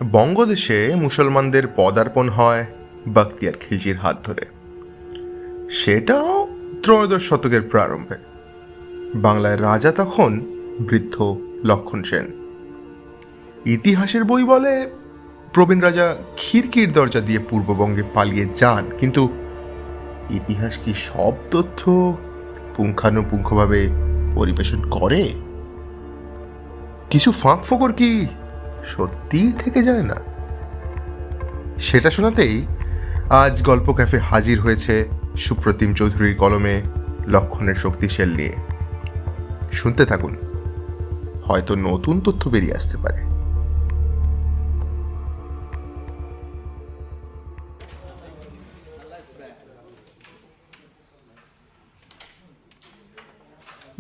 বঙ্গদেশে মুসলমানদের পদার্পণ হয় বখতিয়ার খিলজির হাত ধরে। সেটাও ত্রয়োদশ শতকের প্রারম্ভে। বাংলায় রাজা তখন বৃদ্ধ লক্ষণ সেন। ইতিহাসের বই বলে প্রবীণ রাজা খিড়কির দরজা দিয়ে পূর্ববঙ্গে পালিয়ে যান, কিন্তু ইতিহাস কি সব তথ্য পুঙ্খানুপুঙ্খভাবে পরিবেশন করে? কিছু ফাঁক ফোকর কি সত্যিই থেকে যায় না? সেটা শোনাতেই আজ গল্প ক্যাফে হাজির হয়েছে সুপ্রতিম চৌধুরীর কলমে লক্ষণের শক্তিশাল নিয়ে। শুনতে থাকুন, হয়তো নতুন তথ্য বেরিয়ে আসতে পারে।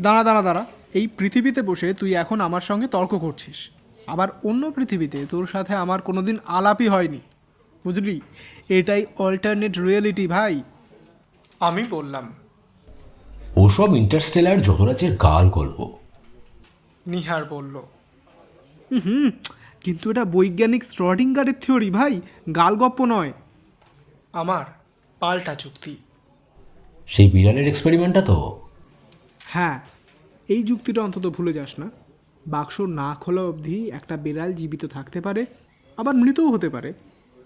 দাঁড়া দাঁড়া দাঁড়া, এই পৃথিবীতে বসে তুই এখন আমার সঙ্গে তর্ক করছিস, আবার অন্য পৃথিবীতে তোর সাথে আমার কোনোদিন আলাপই হয়নি, বুঝলি? এটাই অল্টারনেট রিয়েলিটি ভাই। আমি বললাম। ওসব ইন্টারস্টেলার যতরাজের গাল গল্প। নিহার বলল, কিন্তু এটা বৈজ্ঞানিক শ্রডিঙ্গারের থিওরি ভাই, গালগপ্প নয়। আমার পাল্টা চুক্তি। সেই বিড়ালের এক্সপেরিমেন্টটা তো? হ্যাঁ, এই যুক্তিটা অন্তত ভুলে যাস না। বাক্স না খোলা অবধি একটা বিড়াল জীবিত থাকতে পারে, আবার মৃতও হতে পারে।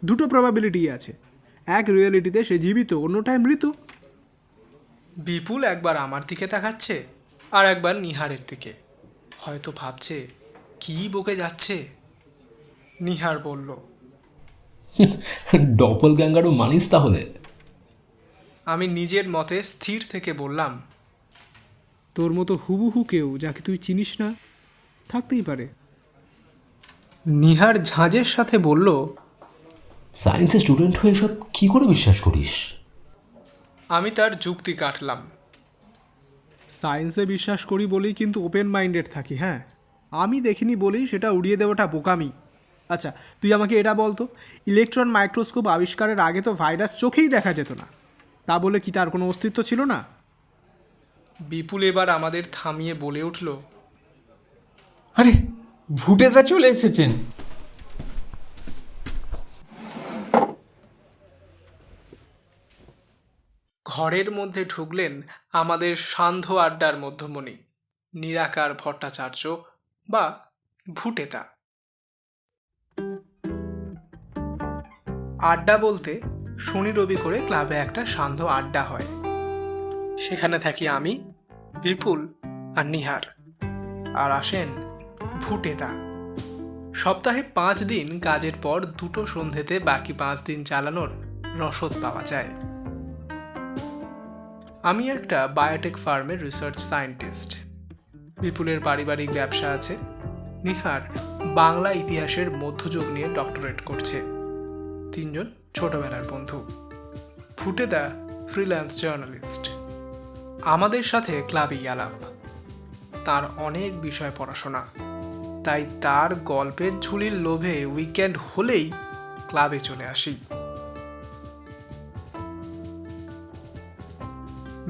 দুটো প্রবাবিলিটি আছে, এক রিয়েলিটিতে সে জীবিত, অন্যটায় মৃত। বিপুল একবার আমার দিকে তাকাচ্ছে আর একবার নিহারের দিকে, হয়তো ভাবছে কি বকে যাচ্ছে। নিহার বলল, ডপল গ্যাঙ্গারও মানিস তাহলে? আমি নিজের মতে স্থির থেকে বললাম, তোর মতো হুবহু কেউ যাকে তুই চিনিস না থাকতেই পারে। নিহার ঝাঁঝের সাথে বলল, সায়েন্সের স্টুডেন্ট হয়ে এসব কী করে বিশ্বাস করিস? আমি তার যুক্তি কাটলাম। সায়েন্সে বিশ্বাস করি বলেই কিন্তু ওপেন মাইন্ডেড থাকি। হ্যাঁ, আমি দেখিনি বলেই সেটা উড়িয়ে দেওয়াটা বোকামি। আচ্ছা, তুই আমাকে এটা বলতো, ইলেকট্রন মাইক্রোস্কোপ আবিষ্কারের আগে তো ভাইরাস চোখেই দেখা যেত না, তা বলে কি তার কোনো অস্তিত্ব ছিল না? বিপুল এবার আমাদের থামিয়ে বলে উঠল, আরে ভুটেদা চলে এসেছেন। ঘরের মধ্যে ঢুকলেন আমাদের সান্ধ্য আড্ডার মধ্যমণি নিরাকার ভট্টাচার্য বা ভুটেদা। আড্ডা বলতে শনি রবি করে ক্লাবে একটা সান্ধ্য আড্ডা হয়। সেখানে থাকি আমি, বিপুল আর নিহার, আর আসেন ভুটেদা। সপ্তাহে 5 দিন কাজের পর দুটো সন্ধেতে বাকি 5 দিন চালানোর রসদ পাওয়া যায়। আমি একটা বায়োটেক ফার্মের রিসার্চ সায়েন্টিস্ট। বিপুলের পারিবারিক ব্যবসা আছে। নিহার বাংলা ইতিহাসের মধ্যযুগ নিয়ে ডক্টরেট করছে। 3 জন ছোটবেলার বন্ধু। ভুটেদা ফ্রিল্যান্স জার্নালিস্ট। আমাদের সাথে ক্লাবেই আলাপ। তার অনেক বিষয় পড়াশোনা, তাই তার গল্পের ঝুলির লোভে উইকেন্ড হলেই ক্লাবে চলে আসি।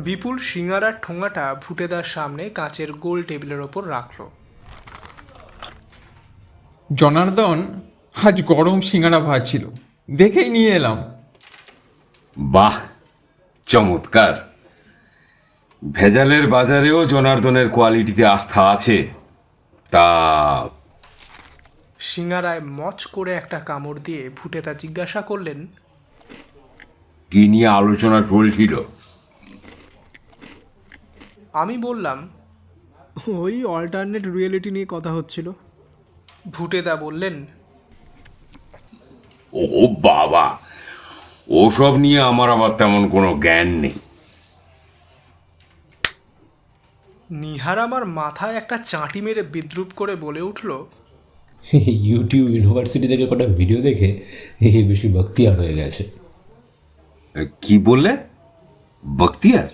বিপুল সিঙ্গারার ঠোঙাটা ভুটেদার সামনে কাঁচের গোল টেবিলের ওপর রাখল। জনার্দন আজ গরম সিঙ্গারা ভাজছিল, দেখেই নিয়ে এলাম। বাহ, চমৎকার! ভেজালের বাজারেও জনার্দনের কোয়ালিটিতে আস্থা আছে। তা সিঙ্গারায় মচ করে একটা কামড় দিয়ে ভুটেদা জিজ্ঞাসা করলেন, কি নিয়ে আলোচনা চলছিল? আমি বললাম, ওই অল্টারনেট রিয়েলিটি নিয়ে কথা হচ্ছিল। ভুটেদা বললেন, ও বাবা, ওসব নিয়ে আমার আবার তেমন কোনো জ্ঞান নেই। নিহার আমার মাথায় একটা চাঁটি মেরে বিদ্রুপ করে বলে উঠল, ইউটিউব ইউনিভার্সিটি থেকে কটা ভিডিও দেখে বেশি বখতিয়ার হয়ে গেছে। কি বললে? বখতিয়ার?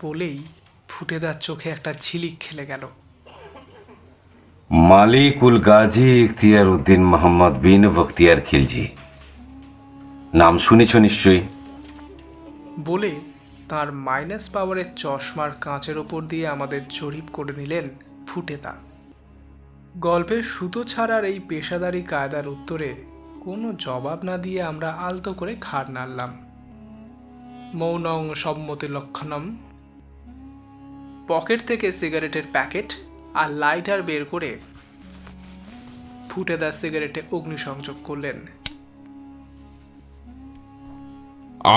বলেই ভুটেদার চোখে একটা ঝিলিক খেলে গেল। মালিকুল গাজী ইখতিয়ার উদ্দিন মোহাম্মদ বিন বখতিয়ার খিলজি, নাম শুনেছ নিশ্চয়ই। বলে তার মাইনাস পাওয়ারের চশমার কাঁচের ওপর দিয়ে আমাদের জরিপ করে নিলেন ভুটেদা। গল্পের সুতো ছাড়ার এই পেশাদারি কায়দার উত্তরে কোনো জবাব না দিয়ে আমরা আলতো করে ঘাড় নাড়লাম। মৌনং সম্মতি লক্ষণম। পকেট থেকে সিগারেটের প্যাকেট আর লাইটার বের করে ফুটেদা সিগারেটে অগ্নিসংযোগ করলেন।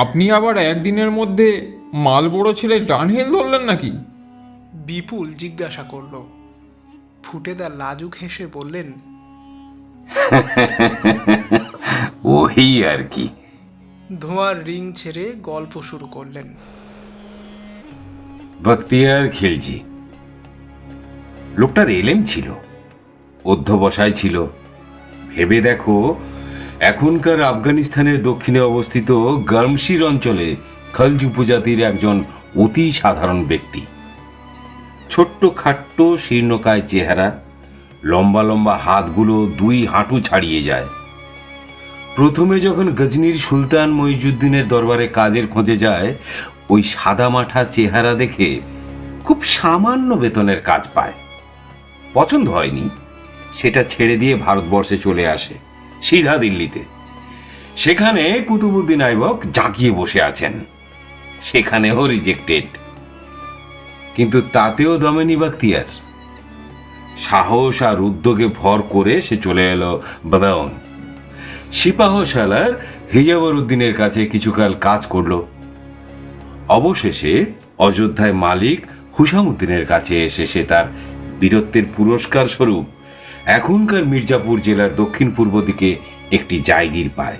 আপনি আবার একদিনের মধ্যে মালবড়ো ছেলে ডানহিল ধরলেন নাকি? বিপুল জিজ্ঞাসা করল। ফুটেদা লাজুক হেসে বললেন, ওই আর কি। ধোঁয়ার রিং ছেড়ে গল্প শুরু করলেন। বখতিয়ার খিলজি লোকটার এলেম ছিল, অধ্যবসায় ছিল। ভেবে দেখো, এখনকার আফগানিস্তানের দক্ষিণে অবস্থিত গরমশির অঞ্চলে খলজি উপজাতির একজন অতি সাধারণ ব্যক্তি। ছোট্ট খাট্ট শীর্ণকায় চেহারা, লম্বা লম্বা হাতগুলো 2 হাঁটু ছাড়িয়ে যায়। প্রথমে যখন গজনির সুলতান মইজুদ্দিনের দরবারে কাজের খোঁজে যায়, ওই সাদামাঠা চেহারা দেখে খুব সামান্য বেতনের কাজ পায়। পছন্দ হয়নি, সেটা ছেড়ে দিয়ে ভারতবর্ষে চলে আসে, সিধা দিল্লিতে। সেখানে কুতুবুদ্দিন আইবক জাঁকিয়ে বসে আছেন, সেখানেও রিজেক্টেড। কিন্তু তাতেও দমেনি বখতিয়ার। সাহস আর উদ্যোগে ভর করে সে চলে এলো বাদাউন। সিপাহশালার হিজাবর উদ্দিনের কাছে কিছুকাল কাজ করল। অবশেষে অযোধ্যায় মালিক হুসামুদ্দিনের কাছে এসে সে তার বীরত্বের পুরস্কার স্বরূপ এখনকার মির্জাপুর জেলার দক্ষিণ পূর্ব দিকে একটি জায়গির পায়।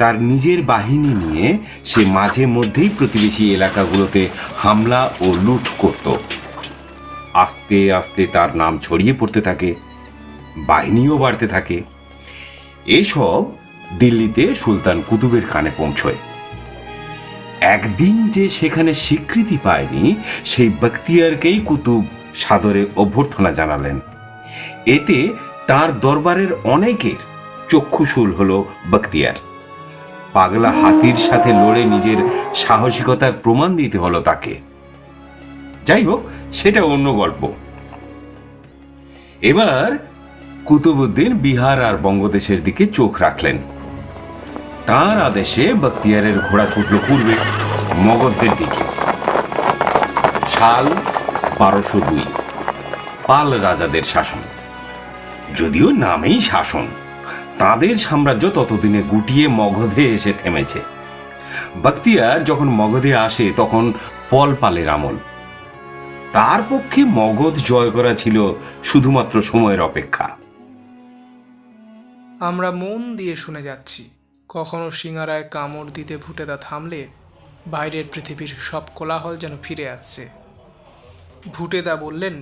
তার নিজের বাহিনী নিয়ে সে মাঝে মধ্যেই প্রতিবেশী এলাকাগুলোতে হামলা ও লুট করত। আস্তে আস্তে তার নাম ছড়িয়ে পড়তে থাকে, বাহিনীও বাড়তে থাকে। এসব দিল্লিতে সুলতান কুতুবের কানে পৌঁছয়। একদিন যে সেখানে স্বীকৃতি পায়নি, সেই বখতিয়ারকেই কুতুব সাদরে অভ্যর্থনা জানালেন। এতে তার দরবারের অনেকের চক্ষুশূল হল বখতিয়ার। পাগলা হাতির সাথে লড়ে নিজের সাহসিকতার প্রমাণ দিতে হলো তাকে। যাই হোক, সেটা অন্য গল্প। এবার কুতুবউদ্দিন বিহার আর বঙ্গদেশের দিকে চোখ রাখলেন। তার আদেশে বখতিয়ারের ঘোড়া ছুটল পূর্বে মগধদের দিকে। সাল 1202, পাল রাজাদের শাসন। যদিও নামেই শাসন, তাদের সাম্রাজ্য ততদিনে গুটিয়ে মগধে এসে থেমেছে। বখতিয়ার যখন মগধে আসে তখন পালের আমল। তার পক্ষে মগধ জয় করা ছিল শুধুমাত্র সময়ের অপেক্ষা। আমরা মন দিয়ে শুনে যাচ্ছি। কখনো সিঙ্গারায় কামড় দিতে ফুটেদা থামলে বাইরের পৃথিবীর সব কোলাহল যেন ফিরে আসছে। ভুটেদা বললেন,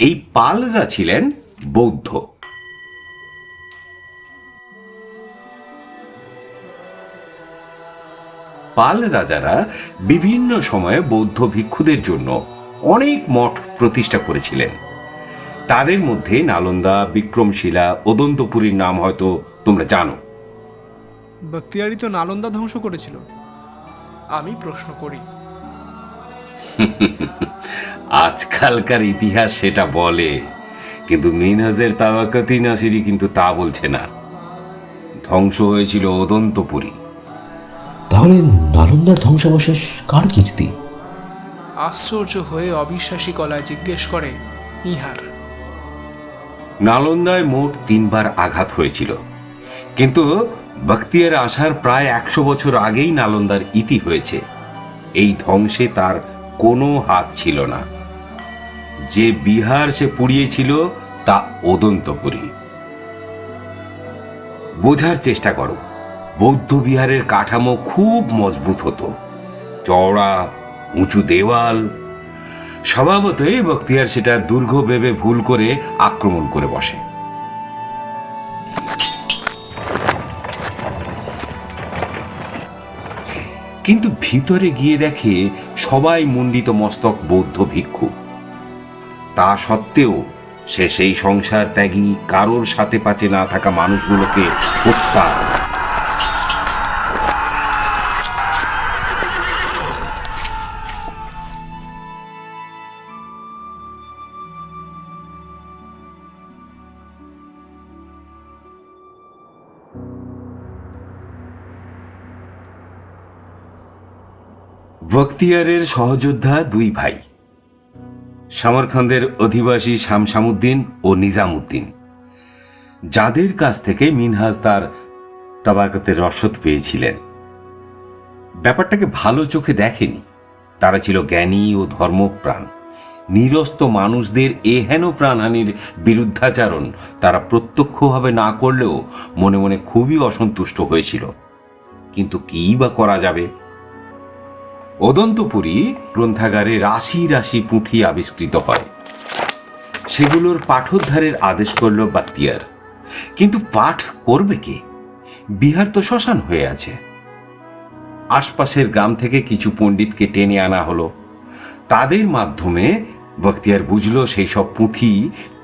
এই পালরা ছিলেন বৌদ্ধ। পাল রাজারা বিভিন্ন সময়ে বৌদ্ধ ভিক্ষুদের জন্য অনেক মঠ প্রতিষ্ঠা করেছিলেন। তাদের মধ্যে নালন্দা, বিক্রমশিলা, অদন্তপুরীর নাম হয়তো তোমরা জানো। বখতিয়ারই তো নালন্দা ধ্বংস করেছিল। আমি প্রশ্ন করি। আজকালকার ইতিহাস সেটা বলে, কিন্তু মিনহাজের তাওয়াকাতি নাসিরি কিন্তু তা বলছে না। ধ্বংস হয়েছিল অদন্তপুরী। তাহলে নালন্দার ধ্বংসাবশেষ কার কীর্তি? আশ্চর্য হয়ে অবিশ্বাসী গলায় জিজ্ঞেস করে ইহার। নালন্দায় মোট 3 বার আঘাত হয়েছিল, কিন্তু বখতিয়ার আসার প্রায় 100 বছর আগেই নালন্দার ইতি হয়েছে। এই ধ্বংসে তার কোনো হাত ছিল না। যে বিহার সে পুড়িয়েছিল তা অদন্তপুরী। বোঝার চেষ্টা করো, বৌদ্ধ বিহারের কাঠামো খুব মজবুত হতো, চওড়া উঁচু দেওয়াল। স্বভাবতই বখতিয়ার সেটা দুর্গ ভেবে ভুল করে আক্রমণ করে বসে। কিন্তু ভিতরে গিয়ে দেখে সবাই মুন্ডিত মস্তক বৌদ্ধ ভিক্ষু। তা সত্ত্বেও সে সেই সংসার ত্যাগী, কারোর সাথে পাচে না থাকা মানুষগুলোকে হত্যা। বখতিয়ারের সহযোদ্ধা দুই ভাই, সামরখন্দের অধিবাসী শামসামুদ্দিন ও নিজামুদ্দিন, যাদের কাছ থেকে মিনহাজ তার তাবাকতের রসদ পেয়েছিলেন। ব্যাপারটাকে ভালো চোখে দেখেনি। তারা ছিল জ্ঞানী ও ধর্মপ্রাণ। নিরস্ত মানুষদের এহেন প্রাণহানির বিরুদ্ধাচারণ তারা প্রত্যক্ষভাবে না করলেও মনে মনে খুবই অসন্তুষ্ট হয়েছিল। কিন্তু কী বা করা যাবে? অদন্তপুরী গ্রন্থাগারে রাশি রাশি পুঁথি আবিষ্কৃত হয়। সেগুলোর পাঠোদ্ধারের আদেশ করল বাখতিয়ার। কিন্তু পাঠ করবে কে? বিহার তো শ্মশান হয়ে আছে। আশপাশের গ্রাম থেকে কিছু পণ্ডিতকে টেনে আনা হলো। তাদের মাধ্যমে বখতিয়ার বুঝল সেই সব পুঁথি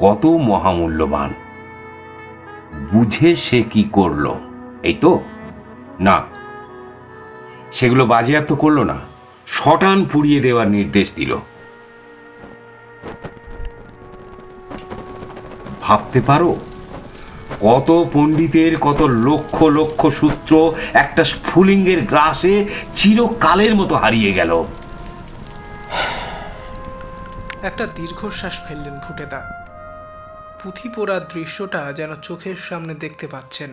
কত মহামূল্যবান। বুঝে সে কি করল? এই তো না, সেগুলো বাজেয়াপ্ত করল না, শটান পুড়িয়ে দেওয়ার নির্দেশ দিল। ভাবতে পারো, কত পণ্ডিতের কত লক্ষ লক্ষ সূত্র একটা স্ফুলিঙ্গের গ্রাসে চিরকালের মতো হারিয়ে গেল। একটা দীর্ঘশ্বাস ফেললেন ফুটেদা। পুঁথি পোড়ার দৃশ্যটা যেন চোখের সামনে দেখতে পাচ্ছেন।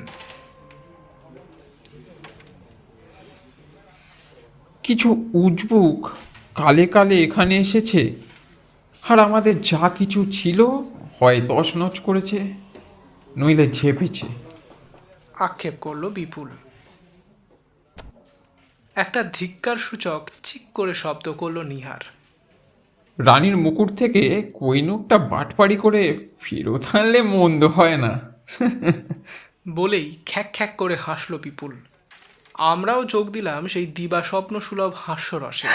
কিছু উজবুক কালে কালে এখানে এসেছে, আর আমাদের যা কিছু ছিল হয় তছনছ করেছে, নইলে ঝেপেছে। আক্ষেপ করলো বিপুল। একটা ধিক্কার সূচক চিক করে শব্দ করলো নিহার। রানীর মুকুট থেকে কৈনুকটা বাটপাড়ি করে ফেরত আনলে মন্দ হয় না। বলেই খ্যাক খ্যাক করে হাসলো বিপুল। আমরাও যোগ দিলাম সেই দিবা স্বপ্ন সুলভ হাস্যরসে।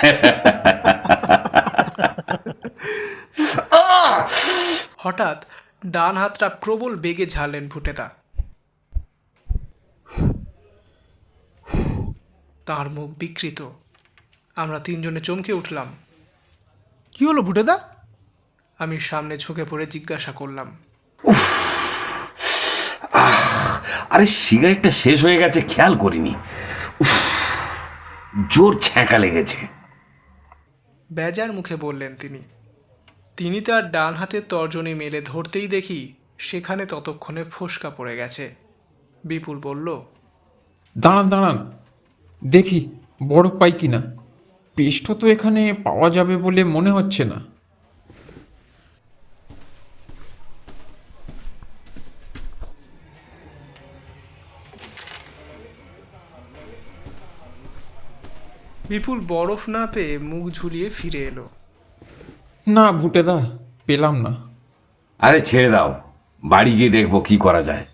হঠাৎ ডান হাতটা প্রবল বেগে ঝাড়লেন ফুটেদা। তার মুখ বিকৃত। আমরা তিনজনে চমকে উঠলাম। কি হলো ফুটেদা? আমি সামনে ঝুঁকে পড়ে জিজ্ঞাসা করলাম। আরে সিগারেটটা শেষ হয়ে গেছে, খেয়াল করিনি। জোর ছ্যাঁকা লেগেছে। বেজার মুখে বললেন তিনি। তিনি তার ডান হাতের তর্জনী মেলে ধরতেই দেখি সেখানে ততক্ষণে ফোসকা পড়ে গেছে। বিপুল বলল, দাঁড়ান দাঁড়ান, দেখি বরফ পাই কিনা। পেস্ট তো এখানে পাওয়া যাবে বলে মনে হচ্ছে না। বিপুল বরফ না পেয়ে মুখ ঝুলিয়ে ফিরে এলো। না ভুটেদা, পেলাম না। আরে ছেড়ে দাও, বাড়ি গিয়ে দেখবো কি করা যায়।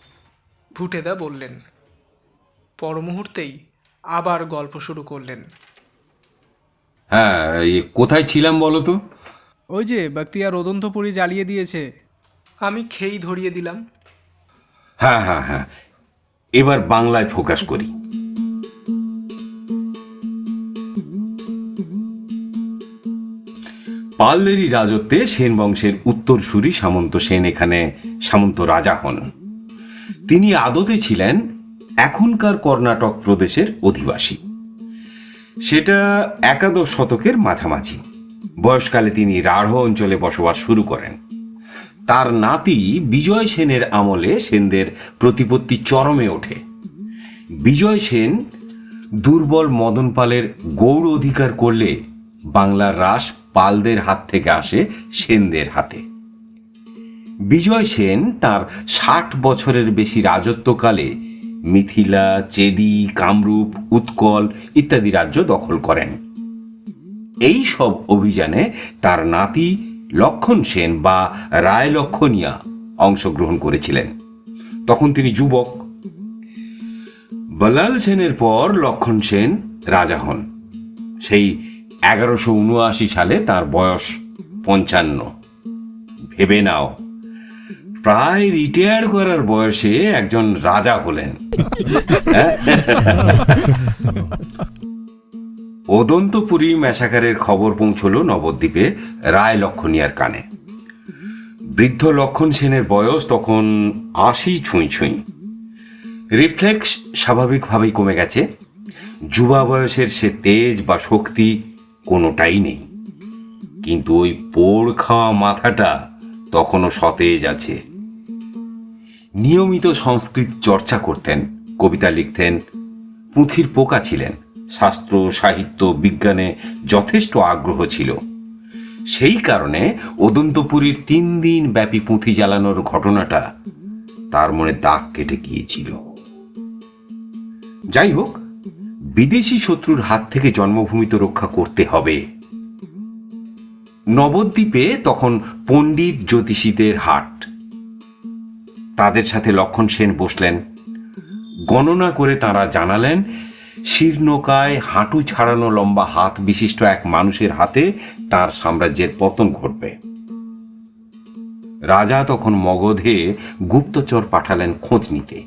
ফুটেদা বললেন। পর মুহূর্তেই আবার গল্প শুরু করলেন। হ্যাঁ, কোথায় ছিলাম বলো তো? ওই যে বাখতিয়ার অদন্তপুরী জ্বালিয়ে দিয়েছে। আমি খেই ধরিয়ে দিলাম। হ্যাঁ হ্যাঁ হ্যাঁ, এবার বাংলায় ফোকাস করি। পালদেরই রাজত্বে সেন বংশের উত্তরসূরি সামন্ত সেন এখানে সামন্ত রাজা হন। তিনি আদতে ছিলেন এখনকার কর্ণাটক প্রদেশের অধিবাসী। সেটা একাদশ শতকের মাঝামাঝি। বয়সকালে তিনি রাঢ় অঞ্চলে বসবাস শুরু করেন। তার নাতি বিজয় সেনের আমলে সেনদের প্রতিপত্তি চরমে ওঠে। বিজয় সেন দুর্বল মদন পালের গৌড় অধিকার করলে বাংলার রাস পালদের হাত থেকে আসে সেনদের হাতে। বিজয় সেন তার ৬০ বছরের বেশি রাজত্বকালে মিথিলা, চেদি, কামরূপ, উৎকল ইত্যাদি রাজ্য দখল করেন। এই সব অভিযানে তার নাতি লক্ষণ সেন বা রায় লক্ষণিয়া অংশগ্রহণ করেছিলেন। তখন তিনি যুবক। বলাল সেনের পর লক্ষণ সেন রাজা হন। সেই ১১৭৯ সালে তার বয়স ৫৫। ভেবে নাও, প্রায় রিটায়ার করার বয়সে একজন রাজা হলেন। অদন্তপুরী ম্যাসাকারের খবর পৌঁছল নবদ্বীপে রায় লক্ষণিয়ার কানে। বৃদ্ধ লক্ষণ সেনের বয়স তখন ৮০ ছুঁই ছুঁই। রিফ্লেক্স স্বাভাবিকভাবেই কমে গেছে। যুবা বয়সের সে তেজ বা শক্তি কোনোটাই নেই, কিন্তু ওই পোড় খাওয়া মাথাটা তখনও সতেজ আছে। নিয়মিত সংস্কৃত চর্চা করতেন, কবিতা লিখতেন, পুঁথির পোকা ছিলেন, শাস্ত্র সাহিত্য বিজ্ঞানে যথেষ্ট আগ্রহ ছিল। সেই কারণে অদন্তপুরীর 3 দিন ব্যাপী পুঁথি জ্বালানোর ঘটনাটা তার মনে দাগ কেটে গিয়েছিল। যাই হোক, বিদেশি শত্রুর হাত থেকে জন্মভূমি তো রক্ষা করতে হবে। নবদ্বীপে তখন পণ্ডিত জ্যোতিষীদের হাট। তাদের সাথে লক্ষণ সেন বসলেন। গণনা করে তারা জানালেন, শীর্ণকায় হাঁটু ছাড়ানো লম্বা হাত বিশিষ্ট এক মানুষের হাতে তার সাম্রাজ্যের পতন ঘটবে। রাজা তখন মগধে গুপ্তচর পাঠালেন খোঁজ নিতে।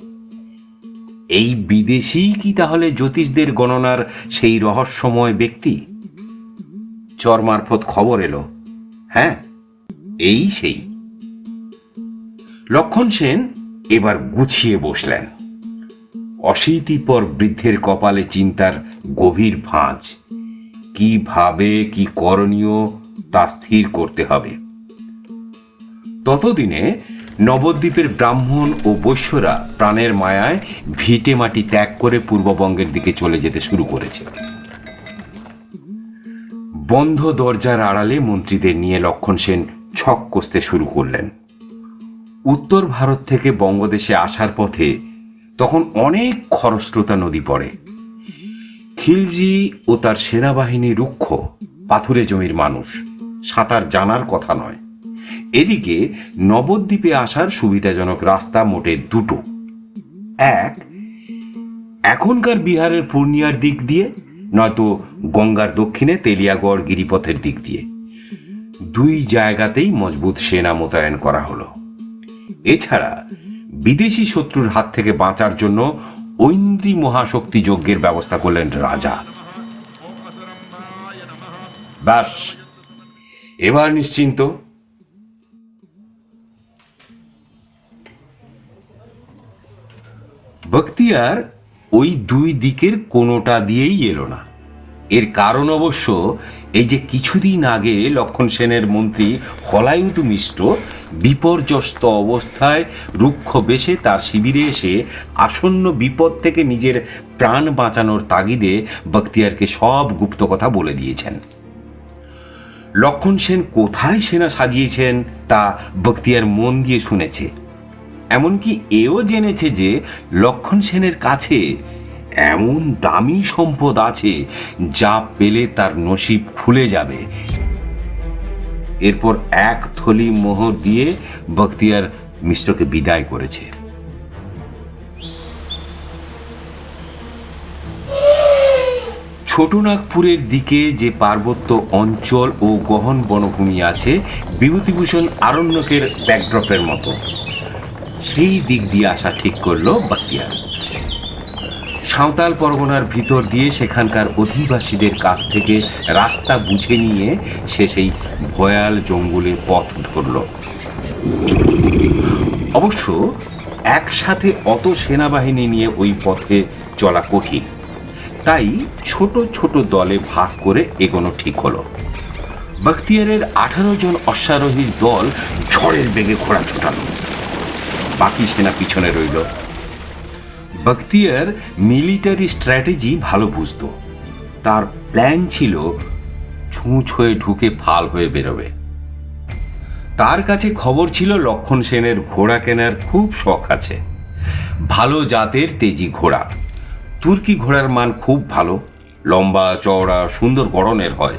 এই বিদেশী কি তাহলে জ্যোতিষদের গণনার সেই রহস্যময় ব্যক্তি? চর মারফত খবর এলো, হ্যাঁ, এই সেই। লক্ষণ সেন এবার গুছিয়ে বসলেন। অশীতিপর বৃদ্ধের কপালে চিন্তার গভীর ভাঁজ। কিভাবে কি করণীয় তা স্থির করতে হবে। ততদিনে নবদ্বীপের ব্রাহ্মণ ও বৈশ্যরা প্রাণের মায়ায় ভিটে মাটি ত্যাগ করে পূর্ববঙ্গের দিকে চলে যেতে শুরু করেছে। বন্ধ দরজার আড়ালে মন্ত্রীদের নিয়ে লক্ষণ সেন ছক কষতে শুরু করলেন। উত্তর ভারত থেকে বঙ্গদেশে আসার পথে তখন অনেক খরস্রোতা নদী পড়ে। খিলজি ও তার সেনাবাহিনী রুক্ষ, পাথুরে জমির মানুষ, সাঁতার জানার কথা নয়। এদিকে নবদ্বীপে আসার সুবিধাজনক রাস্তা মোটে দুটো। এক, এখনকার বিহারের পূর্ণিয়ার দিক দিয়ে, নয়তো গঙ্গার দক্ষিণে তেলিয়াগড় গিরিপথের দিক দিয়ে। 2 জায়গাতেই মজবুত সেনা মোতায়েন করা হলো। এছাড়া বিদেশি শত্রুর হাত থেকে বাঁচার জন্য ঐন্দ্রী মহাশক্তি যজ্ঞের ব্যবস্থা করলেন রাজা। ব্যাস, এবার নিশ্চিন্ত। বখতিয়ার ওই 2 দিকের কোনোটা দিয়েই এলো না। এর কারণ অবশ্য এই যে কিছুদিন আগে লক্ষণ সেনের মন্ত্রী হলায়ুত মিশ্র বিপর্যস্ত অবস্থায় রুক্ষ বেশে তার শিবিরে এসে আসন্ন বিপদ থেকে নিজের প্রাণ বাঁচানোর তাগিদে বখতিয়ারকে সব গুপ্ত কথা বলে দিয়েছেন। লক্ষণ সেন কোথায় সেনা সাজিয়েছেন তা বখতিয়ার মন দিয়ে শুনেছে। এমনকি এও জেনেছে যে লক্ষণ সেনের কাছে এমন দামি সম্পদ আছে যা পেলে তার নসিব খুলে যাবে। এরপর 1 থলি মোহর দিয়ে বখতিয়ার মিশ্রকে বিদায় করেছে। ছোটনাগপুরের দিকে যে পার্বত্য অঞ্চল ও গহন বনভূমি আছে, বিভূতিভূষণ আরণ্যকের ব্যাকড্রপের মতো, সেই দিক দিয়ে আসা ঠিক করলো বখতিয়ার। সাঁওতাল পরগনার ভিতর দিয়ে সেখানকার অধিবাসীদের কাছ থেকে রাস্তা বুঝে নিয়ে সে সেই ভয়াল জঙ্গলের পথ ধরল। অবশ্য একসাথে অত সেনাবাহিনী নিয়ে ওই পথে চলা কঠিন, তাই ছোট ছোট দলে ভাগ করে এগোনো ঠিক হলো। বখতিয়ারের 18 জন অশ্বারোহীর দল ঝড়ের বেগে ঘোড়া ছোটালো, বাকি সেনা পিছনে রইল। বখতিয়ার মিলিটারি স্ট্র্যাটেজি ভালো বুঝত। তার প্ল্যান ছিল ছুঁচ হয়ে ঢুকে ফাল হয়ে বেরোবে। তার কাছে খবর ছিল লক্ষণ সেনের ঘোড়া কেনার খুব শখ আছে। ভালো জাতের তেজি ঘোড়া, তুর্কি ঘোড়ার মান খুব ভালো, লম্বা চওড়া সুন্দর গড়নের হয়।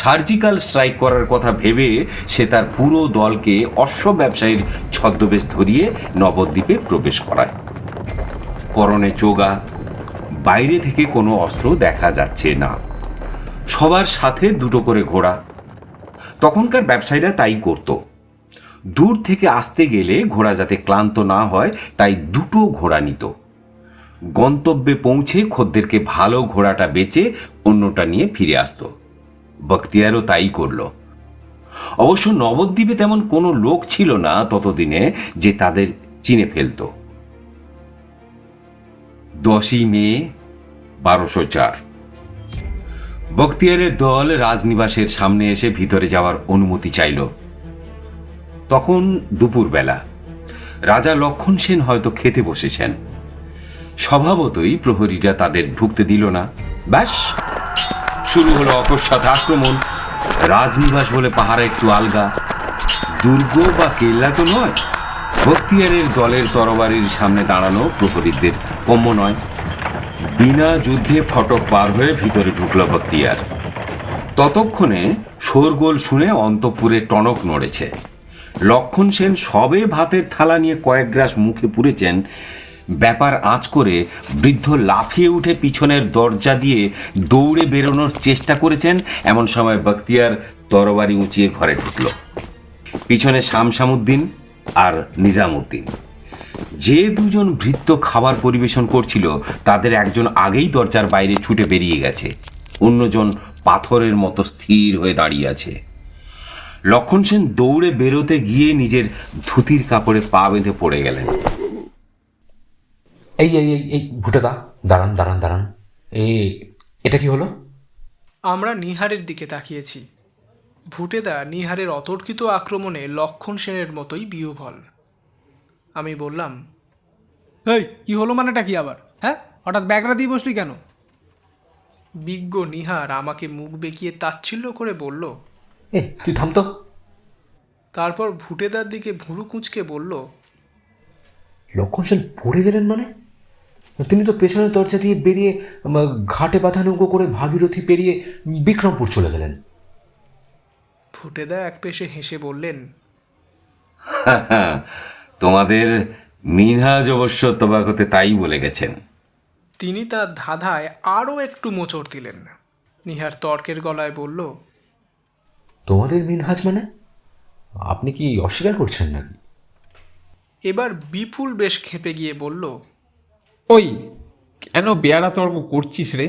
সার্জিক্যাল স্ট্রাইক করার কথা ভেবে সে তার পুরো দলকে অশ্ব ব্যবসায়ীর ছদ্মবেশ ধরিয়ে নবদ্বীপে প্রবেশ করায়। পরনে চোগা, বাইরে থেকে কোনো অস্ত্র দেখা যাচ্ছে না। সবার সাথে 2টো করে ঘোড়া। তখনকার ব্যবসায়ীরা তাই করত। দূর থেকে আসতে গেলে ঘোড়া যাতে ক্লান্ত না হয় তাই 2টো ঘোড়া নিত। গন্তব্যে পৌঁছে খদ্দেরকে ভালো ঘোড়াটা বেচে অন্যটা নিয়ে ফিরে আসত। বখতিয়ারও তাই করল। অবশ্য নবদ্বীপে তেমন কোনো লোক ছিল না ততদিনে যে তাদের চিনে ফেলত। 10ই মে 1204 বখতিয়ারের দল রাজনিবাসের সামনে এসে ভিতরে যাওয়ার অনুমতি চাইল। তখন দুপুরবেলা। রাজা লক্ষণ সেন হয়তো খেতে বসেছেন। স্বভাবতই প্রহরীরা তাদের ঢুকতে দিল না। ব্যাস, শুরু হলো অকস্মাৎ আক্রমণ। রাজনিবাস বলে পাহারা একটু আলগা, দুর্গ বা কেল্লা তো নয়। বখতিয়ারের দলের তরবারির সামনে দাঁড়ানো প্রহরীদের কম্য নয়। বিনা যুদ্ধে ফটক পার হয়ে ভিতরে ঢুকল বখতিয়ার। ততক্ষণে শোরগোল শুনে অন্তঃপুরে টনক নড়েছে। লক্ষণ সেন সবে ভাতের থালা নিয়ে কয়েক গ্রাস মুখে পুরেছেন, ব্যাপার আঁচ করে বৃদ্ধ লাফিয়ে উঠে পিছনের দরজা দিয়ে দৌড়ে বেরোনোর চেষ্টা করেছেন। এমন সময় বখতিয়ার তরবারি উঁচিয়ে ঘরে ঢুকল। পিছনে শামশামুদ্দিন আর নিজামুদ্দিন। যে দুজন ভৃত্য খাবার পরিবেশন করছিল তাদের একজন আগেই দরজার বাইরে ছুটে বেরিয়ে গেছে, অন্যজন পাথরের মতো স্থির হয়ে দাঁড়িয়ে আছে। লক্ষণ সেন দৌড়ে বেরোতে গিয়ে নিজের ধুতির কাপড়ে পা বেঁধে পড়ে গেলেন। এই এই এই এই ভুটাদা, দাঁড়ান দাঁড়ান দাঁড়ান, এটা কি হলো? আমরা নিহারের দিকে তাকিয়েছি। ভুটেদা নিহারের অতর্কিত আক্রমণে লক্ষণ সেনের মতোই বিহ্বল। আমি বললাম, এই কি হলো মানেটা কি আবার? হ্যাঁ, হঠাৎ ব্যাগরা দিয়ে বসলি কেন? বিজ্ঞ নিহার আমাকে মুখ বেঁকিয়ে তাচ্ছিল্য করে বলল। তুই থাম তো। তারপর ভুটেদার দিকে ভুরু কুঁচকে বলল, লক্ষণ সেন পড়ে গেলেন মানে? তিনি তো পেছনের দরজা দিয়ে বেরিয়ে ঘাটে বাঁধা নৌকো করে ভাগীরথী পেরিয়ে বিক্রমপুর চলে গেলেন। ভুটেদা এক পেশে হেসে বললেন, তোমাদের মিনহাজ অবশ্য তবাকতে তাই বলে গেছেন। তিনি তার ধাঁধায় আরও একটু মোচড় দিলেন। নিহার তর্কের গলায় বলল, তোমাদের মিনহাজ মানে? আপনি কি অস্বীকার করছেন নাকি? এবার বিপুল বেশ ক্ষেপে গিয়ে বলল, ওই কেন বেয়ারা তর্ক করছিস রে?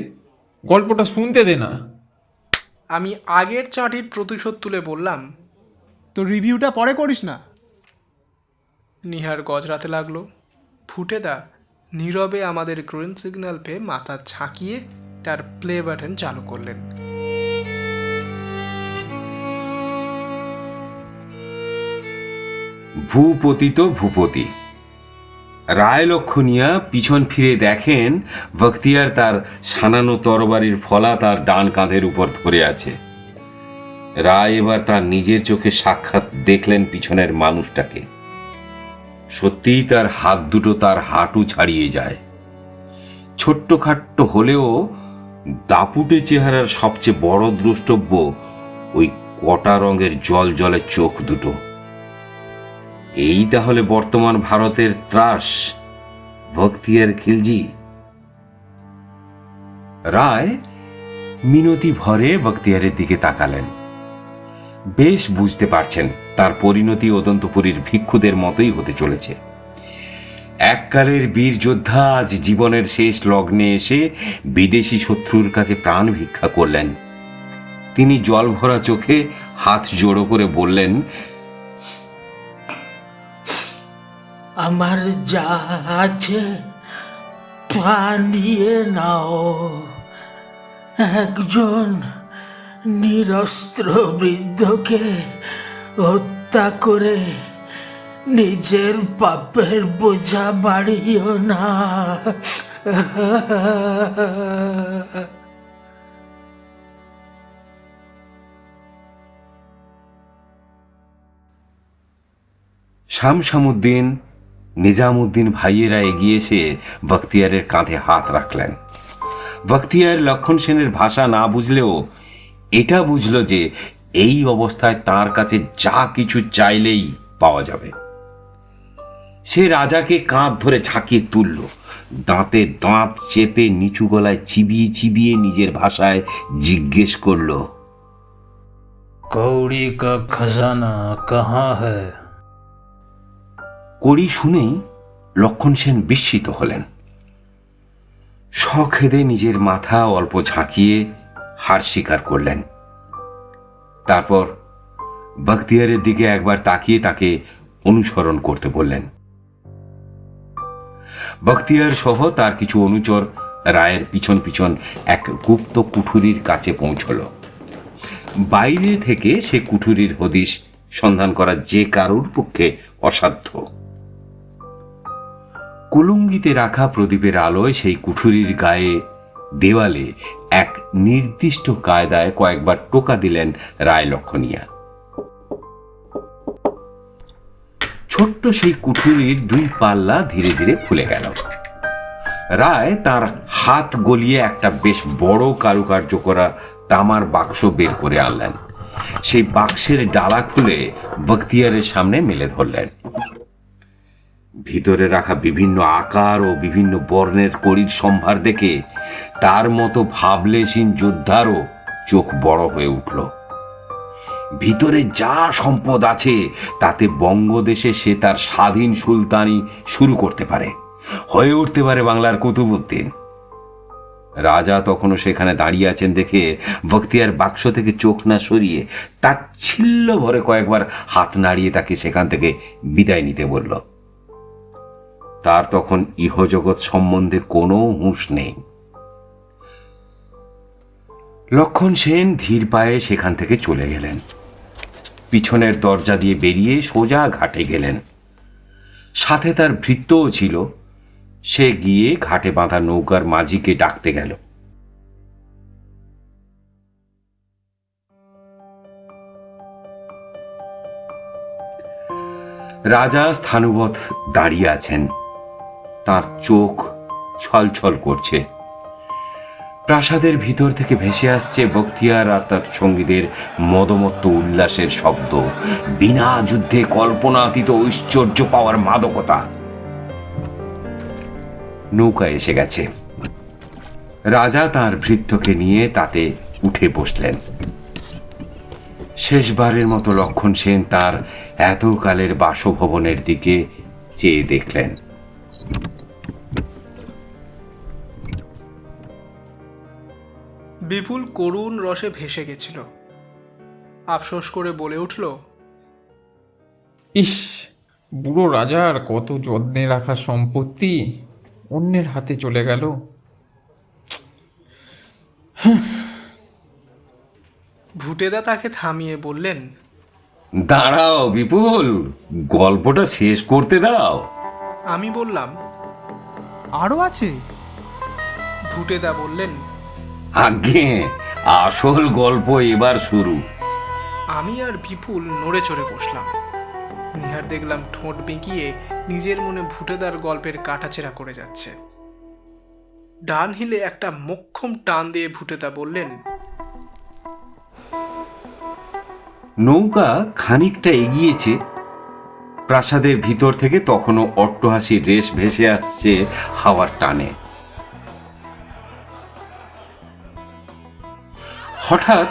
গল্পটা শুনতে দে না। আমি আগের চাঁটির প্রতিশোধ তুলে বললাম, তো রিভিউটা পরে করিস না। নিহার গজরাতে লাগলো। ফুটেদা নীরবে আমাদের গ্রিন সিগন্যাল পেয়ে মাথা ঝাঁকিয়ে তার প্লে বাটন চালু করলেন। ভূপতিত ভূপতি। রায় লক্ষণিয়া পিছন ফিরে দেখেন বখতিয়ার তার সানানো তরবারির ফলা তার ডান কাঁধের উপর ধরে আছে। রায় এবার তার নিজের চোখে সাক্ষাৎ দেখলেন পিছনের মানুষটাকে। সত্যিই তার হাত দুটো তার হাঁটু ছাড়িয়ে যায়। ছোট্টখাট্ট হলেও দাপুটে চেহারার সবচেয়ে বড় দ্রষ্টব্য ওই কটা রঙের জল জলে চোখ দুটো। এই তাহলে বর্তমান ভারতের ত্রাস, বখতিয়ার খিলজি। রায় মিনতি ভরে বখতিয়ারের দিকে তাকালেন। বেশ বুঝতে পারছেন তার পরিণতি অদন্তপুরীর ভিক্ষুদের মতোই হতে চলেছে। এককালের বীর যোদ্ধা আজ জীবনের শেষ লগ্নে এসে বিদেশি শত্রুর কাছে প্রাণ ভিক্ষা করলেন। তিনি জল ভরা চোখে হাত জোড়ো করে বললেন, আমার যা আছে পানিয়ে নাও। একজন নিরস্ত্র বৃদ্ধকে হত্যা করে নিজের পাপের বোঝা বাড়িও না। শামশামুদ্দিন, নিজামুদ্দিন ভাইয়েরা এগিয়ে এসে বখতিয়ারের কাঁধে হাত রাখলেন। বখতিয়ার লক্ষণ সেনের ভাষা না বুঝলেও এটা বুঝল যে এই অবস্থায় তার কাছে যা কিছু চাইলেই পাওয়া যাবে। সে রাজাকে কাঁধ ধরে ঝাঁকিয়ে তুলল, দাঁতে দাঁত চেপে নিচু গলায় চিবিয়ে চিবিয়ে নিজের ভাষায় জিজ্ঞেস করল, কৌড়ি কা খজানা কাহা হ্যায়? কড়ি শুনেই লক্ষণ সেন বিস্মিত হলেন। সখেদে নিজের মাথা অল্প ঝাঁকিয়ে হার স্বীকার করলেন। তারপর বখতিয়ারের দিকে একবার তাকিয়ে তাকে অনুসরণ করতে বললেন। বখতিয়ার সহ তার কিছু অনুচর রায়ের পিছন পিছন এক গুপ্ত কুঠুরির কাছে পৌঁছল। বাইরে থেকে সে কুঠুরির হদিশ সন্ধান করা যে কারোর পক্ষে অসাধ্য। কুলুঙ্গিতে রাখা প্রদীপের আলোয় সেই কুঠুরির গায়ে দেওয়ালে এক নির্দিষ্ট কায়দায় কয়েকবার টোকা দিলেন রায় লক্ষণিয়া। ছোট্ট সেই কুঠুরির দুই পাল্লা ধীরে ধীরে খুলে গেল। রায় তার হাত গলিয়ে একটা বেশ বড় কারুকার্য করা তামার বাক্স বের করে আনলেন। সেই বাক্সের ডালা খুলে বখতিয়ারের সামনে মেলে ধরলেন। ভিতরে রাখা বিভিন্ন আকার ও বিভিন্ন বর্ণের কড়ির সম্ভার দেখে তার মতো ভাবলেশীন যোদ্ধারও চোখ বড় হয়ে উঠল। ভিতরে যা সম্পদ আছে তাতে বঙ্গদেশে সে তার স্বাধীন সুলতানি শুরু করতে পারে, হয়ে উঠতে পারে বাংলার কুতুবউদ্দিন। রাজা তখনও সেখানে দাঁড়িয়ে আছেন দেখে বখতিয়ার বাক্স থেকে চোখ না সরিয়ে তাচ্ছিল্য ভরে কয়েকবার হাত নাড়িয়ে তাকে সেখান থেকে বিদায় নিতে বলল। তার তখন ইহজগৎ সম্বন্ধে কোনো হুঁশ নেই। লক্ষণ সেন ধীর পায়ে সেখান থেকে চলে গেলেন। পিছনের দরজা দিয়ে বেরিয়ে সোজা ঘাটে গেলেন। সাথে তার ভৃত্যও ছিল। সে গিয়ে ঘাটে বাঁধা নৌকার মাঝিকে ডাকতে গেল। রাজা স্থানুবৎ দাঁড়িয়ে আছেন। তার চোখ ছলছল করছে। প্রাসাদের ভিতর থেকে ভেসে আসছে বখতিয়ার আর তার সঙ্গীদের মদমত্ত উল্লাসের শব্দ, বিনা যুদ্ধে কল্পনাতীত ঐশ্বর্য পাওয়ার মাদকতা। নৌকা এসে গেছে। রাজা তার ভৃত্যকে নিয়ে তাতে উঠে বসলেন। শেষবারের মতো লক্ষণ সেন তার এতকালের বাসভবনের দিকে চেয়ে দেখলেন। বিপুল করুণ রসে ভেসে গেছিল। আফসোস করে বলে উঠল, ইস, বুড়ো রাজার কত যত্নে রাখা সম্পত্তি অন্যের হাতে চলে গেল। ভুটেদা তাকে থামিয়ে বললেন, দাঁড়াও বিপুল, গল্পটা শেষ করতে দাও। আমি বললাম, আরও আছে? ভুটেদা বললেন, আজ্ঞে, আসল গল্প এবার শুরু। আমি আর বিপুল নড়ে চড়ে বসলাম। নিহার দেখলাম ঠোঁট বেঁকিয়ে নিজের মনে ভুটেদার গল্পের কাটাছেঁড়া করে যাচ্ছে। ডান হিলে একটা মোক্ষম টান দিয়ে ভুটেদা বললেন, নৌকা খানিকটা এগিয়েছে। প্রাসাদের ভিতর থেকে তখনও অট্টহাসির রেশ ভেসে আসছে হাওয়ার টানে। হঠাৎ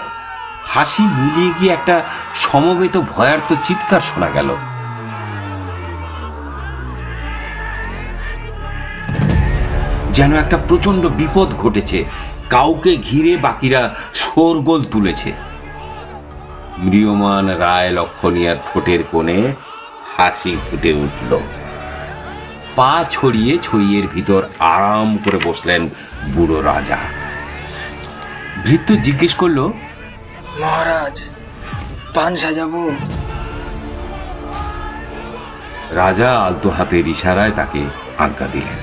হাসি মিলিয়ে গিয়ে একটা সমবেত ভয়ার্ত চিৎকার শোনা গেল। যেন একটা প্রচন্ড বিপদ ঘটেছে। কাউকে ঘিরে বাকিরা শোরগোল তুলেছে। ম্রিয়মান রায় লক্ষণিয়ার ঠোঁটের কোণে হাসি ফুটে উঠল। পা ছড়িয়ে ছইয়ের ভিতর আরাম করে বসলেন বুড়ো রাজা। ভৃত্য জিজ্ঞেস করল, মহারাজ, পান সাজাবো? রাজা আলতো হাতের ইশারায় তাকে আজ্ঞা দিলেন।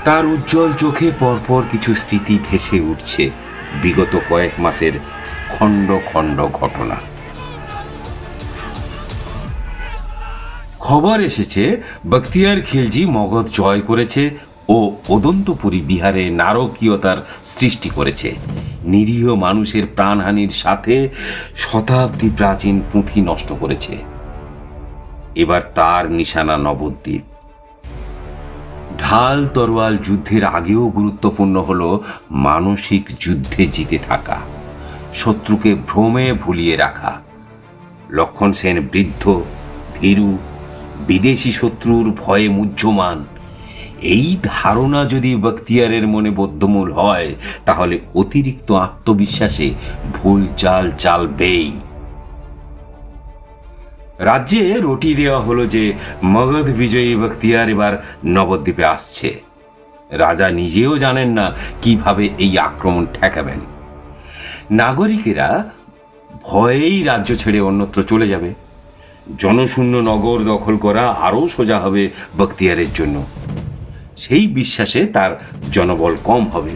তার উজ্জ্বল চোখে পরপর কিছু স্মৃতি ভেসে উঠছে, বিগত কয়েক মাসের খণ্ড খণ্ড ঘটনা। খবর এসেছে বখতিয়ার খিলজি মগধ জয় করেছে ও অদন্তপুরী বিহারে নারকীয়তার সৃষ্টি করেছে। নিরীহ মানুষের প্রাণহানির সাথে শতাব্দী প্রাচীন পুঁথি নষ্ট করেছে। এবার তার নিশানা নবদ্বীপ। ঢাল তরোয়াল যুদ্ধের আগেও গুরুত্বপূর্ণ হল মানসিক যুদ্ধে জিতে থাকা, শত্রুকে ভ্রমে ভুলিয়ে রাখা। লক্ষণ সেন বৃদ্ধ, ভীরু, বিদেশি শত্রুর ভয়ে মুহ্যমান। এই ধারণা যদি বখতিয়ারের মনে বদ্ধমূল হয়, তাহলে অতিরিক্ত আত্মবিশ্বাসে ভুল চাল চালবেই। রাজ্যে রটি দেওয়া হলো যে মগধ বিজয়ী বখতিয়ার এবার নবদ্বীপে আসছে। রাজা নিজেও জানেন না কিভাবে এই আক্রমণ ঠেকাবেন। নাগরিকেরা ভয়েই রাজ্য ছেড়ে অন্যত্র চলে যাবে। জনশূন্য নগর দখল করা আরও সোজা হবে বখতিয়ারের জন্য। সেই বিশ্বাসে তার জনবল কম হবে।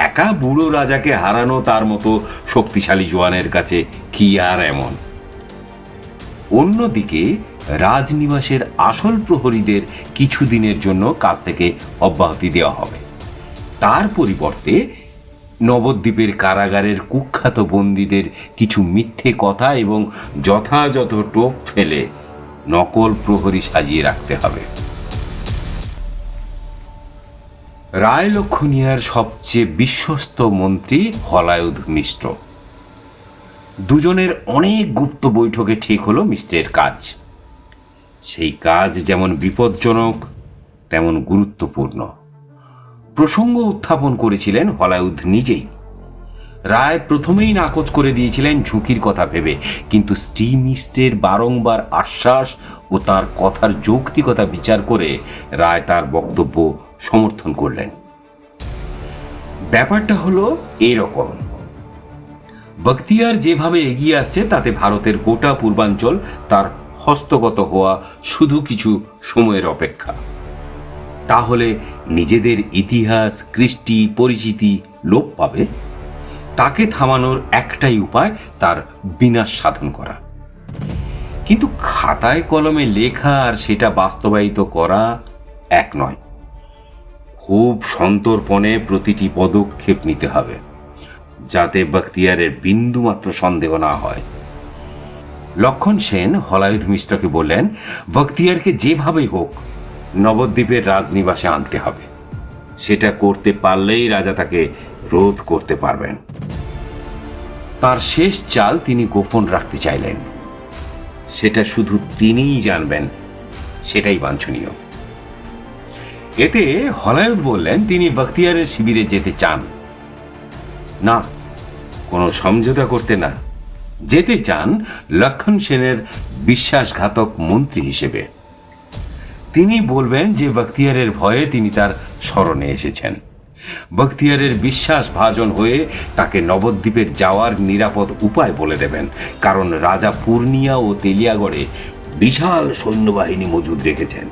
একা বুড়ো রাজাকে হারানো তার মতো শক্তিশালী জওয়ানের কাছে কি আর এমন। অন্যদিকে রাজনিবাসের আসল প্রহরীদের কিছুদিনের জন্য কাজ থেকে অব্যাহতি দেওয়া হবে। তার পরিবর্তে নবদ্বীপের কারাগারের কুখ্যাত বন্দীদের কিছু মিথ্যে কথা এবং যথাযথ টোপ ফেলে নকল প্রহরী সাজিয়ে রাখতে হবে। রায় লক্ষণীয়ার সবচেয়ে বিশ্বস্ত মন্ত্রী হলায়ুধ মিশ্র। দুজনের অনেক গুপ্ত বৈঠকে ঠিক হলো মিশ্রের কাজ। সেই কাজ যেমন বিপজ্জনক তেমন গুরুত্বপূর্ণ। প্রসঙ্গ উত্থাপন করেছিলেন হলায়ুধ নিজেই। রায় প্রথমেই নাকচ করে দিয়েছিলেন ঝুঁকির কথা ভেবে, কিন্তু স্ত্রী মিশ্রের বারংবার আশ্বাস ও তার কথার যৌক্তিকতা বিচার করে রায় তার বক্তব্য সমর্থন করলেন। ব্যাপারটা হলো এরকম, বখতিয়ার যেভাবে এগিয়ে আসছে তাতে ভারতের গোটা পূর্বাঞ্চল তার হস্তগত হওয়া শুধু কিছু সময়ের অপেক্ষা। তাহলে নিজেদের ইতিহাস, কৃষ্টি, পরিচিতি লোপ পাবে। তাকে থামানোর একটাই উপায় তার বিনাশ সাধন করা। কিন্তু খাতায় কলমে লেখা আর সেটা বাস্তবায়িত করা এক নয়। খুব সন্তর্পণে প্রতিটি পদক্ষেপ নিতে হবে, যাতে বখতিয়ারের বিন্দুমাত্র সন্দেহ না হয়। লক্ষণ সেন হলায়ুধ মিশ্রকে বললেন, বখতিয়ারকে যেভাবেই হোক নবদ্বীপের রাজনিবাসে আনতে হবে। সেটা করতে পারলেই রাজা তাকে রোধ করতে পারবেন। তার শেষ চাল তিনি গোপন রাখতে চাইলেন। সেটা শুধু তিনিই জানবেন, সেটাই বাঞ্ছনীয়। এতে হলায়ুধ বললেন তিনি বখতিয়ারের শিবিরে যেতে চান না, কোনো সমঝোতা করতে না, যেতে চান লক্ষণ সেনের বিশ্বাসঘাতক মন্ত্রী হিসেবে। তিনি বলবেন যে বখতিয়ারের ভয়ে তিনি তার শরণে এসেছেন। বখতিয়ারের বিশ্বাস ভাজন হয়ে তাকে নবদ্বীপের যাওয়ার নিরাপদ উপায় বলে দেবেন, কারণ রাজা পূর্ণিয়া ও তেলিয়াগড়ে বিশাল সৈন্যবাহিনী মজুদ রেখেছেন।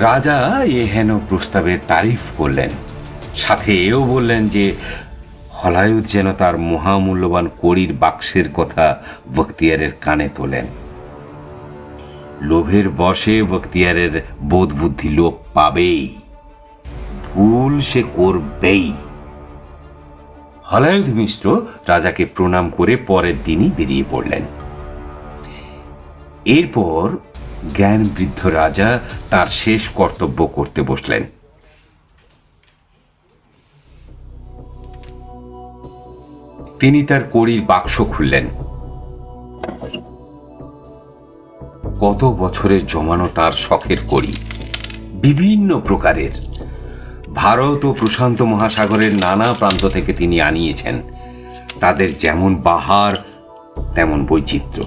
রাজা এ হেন প্রস্তাবের তারিফ করলেন, সাথে এও বললেন যে হলায়ুধ যেন তার মহামূল্যবান কড়ির বাক্সের কথা বখতিয়ারের কানে তোলেন। লোভের বশে বখতিয়ারের বোধ বুদ্ধি লোপ পাবেই, ভুল সে করবেই। হলায়ুধ মিশ্র রাজাকে প্রণাম করে পরের দিনই বেরিয়ে পড়লেন। এরপর জ্ঞান বৃদ্ধ রাজা তার শেষ কর্তব্য করতে বসলেন। তিনি তার কড়ির বাক্স খুললেন। কত বছরের জমানো তার শখের কড়ি, বিভিন্ন প্রকারের, ভারত ও প্রশান্ত মহাসাগরের নানা প্রান্ত থেকে তিনি আনিয়েছেন। তাদের যেমন বাহার তেমন বৈচিত্র্য।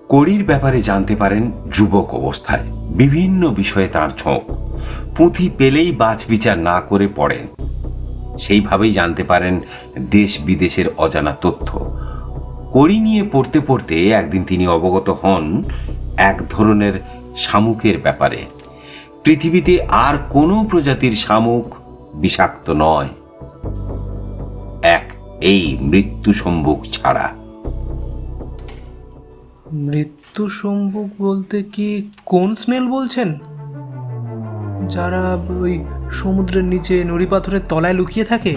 কড়ির ব্যাপারে জানতে পারেন যুবক অবস্থায়। বিভিন্ন বিষয়ে তার ঝোঁক। পুঁথি পেলেই বাছবিচার না করে পড়েন। সেইভাবেই জানতে পারেন দেশ বিদেশের অজানা তথ্য। কড়ি নিয়ে পড়তে পড়তে একদিন তিনি অবগত হন এক ধরনের শামুকের ব্যাপারে। পৃথিবীতে আর কোনো প্রজাতির শামুক বিষাক্ত নয়, এই মৃত্যু সম্মুখ ছাড়া। মৃত্যু সম্মুখ বলতে কি কোন স্নেল বলছেন, যারা ওই সমুদ্রের নিচে নুড়ি পাথরের তলায় লুকিয়ে থাকে?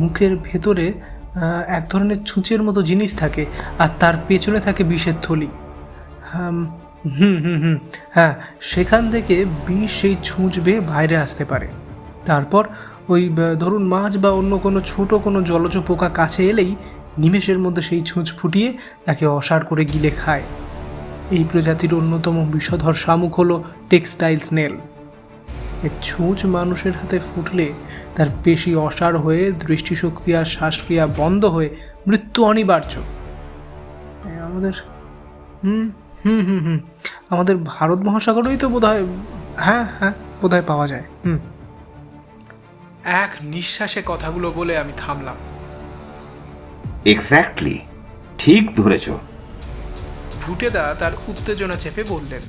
মুখের ভেতরে এক ধরনের ছুঁচের মতো জিনিস থাকে, আর তার পেছনে থাকে বিষের থলি। হ্যাঁ, সেখান থেকে বিষ সেই ছুঁচ বেয়ে বাইরে আসতে পারে। তারপর ওই ধরুন মাছ বা অন্য কোনো ছোট কোনো জলজ পোকা কাছে এলেই নিমেষের মধ্যে সেই ছুঁচ ফুটিয়ে তাকে অসাড় করে গিলে খায়। এই প্রজাতির অন্যতম বিষধর শামুক হলো টেক্সটাইল স্নেল। এর ছুঁচ মানুষের হাতে ফুটলে তার পেশি অসাড় হয়ে দৃষ্টিশক্তি আর শ্বাসক্রিয়া বন্ধ হয়ে মৃত্যু অনিবার্য। আমাদের আমাদের ভারত মহাসাগরেই তো বোধহয়, হ্যাঁ হ্যাঁ বোধহয় পাওয়া যায়। এক নিঃশ্বাসে কথাগুলো বলে আমি থামলাম। এক্স্যাক্টলি, ঠিক ধরেছ। ভুটেদা তার উত্তেজনা চেপে বললেন।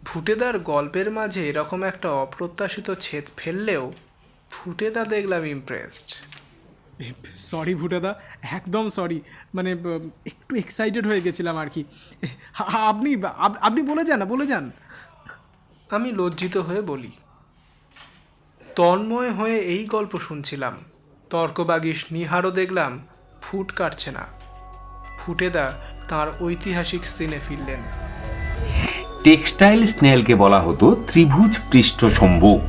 ভুটেদার গল্পের মাঝে এরকম একটা অপ্রত্যাশিত ছেদ ফেললেও ভুটেদা দেখলাম ইমপ্রেসড। সরি ভুটাদা, একদম সরি, মানে একটু এক্সাইটেড হয়ে গেছিলাম আর কি। আপনি আপনি বলে যান। আমি লজ্জিত হয়ে বলি, তন্ময় হয়ে এই গল্প শুনছিলাম। তর্কবাগীশ নিহারও দেখলাম ফুট কাটছে না। ভুটেদা তাঁর ঐতিহাসিক সিনে ফিরলেন। টেক্সটাইল স্নেলকে বলা হতো ত্রিভুজ পৃষ্ঠ সম্মুখ।